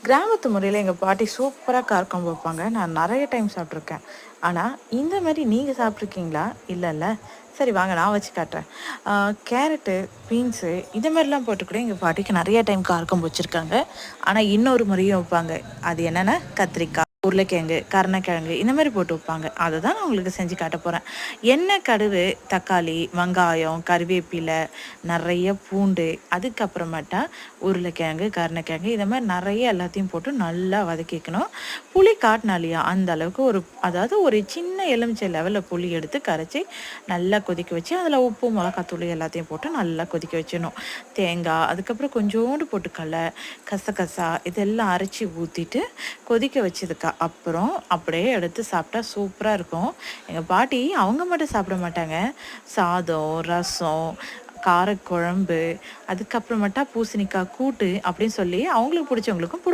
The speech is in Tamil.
கிராமத்து முறையில எங்க பாட்டி சூப்பரா காரக்குழம்பு வைப்பாங்க. நான் நெறைய டைம் சாப்பிட்டுருக்கேன். ஆனா, இந்த மாரி நீங்க சாப்பிட்டுருக்கீங்களா? இல்லல்ல. சரி வாங்க நான் வச்சு காட்டுறேன். ஆ கேரட்டு, பீன்ஸு இது மாரிலாம் போட்டு கூட எங்க பாட்டிக்கு நெறைய டைம் காரக்குழம்பு வச்சிருக்காங்க. ஆனா, இன்னொரு முறையும் வைப்பாங்க. அது என்னன்னா, கத்திரிக்காய், உருளைக்கிழங்கு, கருணக்கிழங்கு இந்த மாரி போட்டு வைப்பாங்க. அததான் நான் உங்களுக்கு செஞ்சு காட்டப் போறேன். எண்ணெய், கடுகு, தக்காளி, வெங்காயம், கறிவேப்பிலை, நெறைய பூண்டு, அதுக்கப்புறமேட்டா உருளைக்கிழங்கு, கருணக்கிழங்கு இத மாரி நெறைய எல்லாத்தையும் போட்டு நல்லா வதக்கிக்கணும். புளி காட்டுனேன் இல்லையா, அந்த அளவுக்கு அதாவது ஒரு சின்ன எலுமிச்சை லெவல்ல புளி எடுத்து கரைச்சு, நல்லா கொதிக்க வச்சு, அதில உப்பு, மிளகாத்தூளு எல்லாத்தையும் போட்டு நல்லா கொதிக்க வச்சிடணும். தேங்காய், அதுக்கப்புறம் கொஞ்சோண்டு பொட்டுக்கல்ல, கசகசா இதெல்லாம் அரைச்சு ஊத்திட்டு, கொதிக்க வச்சதுக்கு அப்புறம் அப்படியே எடுத்து சாப்பிட்டா சூப்பரா இருக்கும். எங்க பாட்டி அவங்க மட்டும் சாப்பிட மாட்டாங்க. சாதம், ரசம், காரக்குழம்பு, அதுக்கப்புறமேட்டா பூசணிக்காய் கூட்டு அப்படின்னு சொல்லி அவங்களுக்கு பிடிச்சவங்களுக்கும்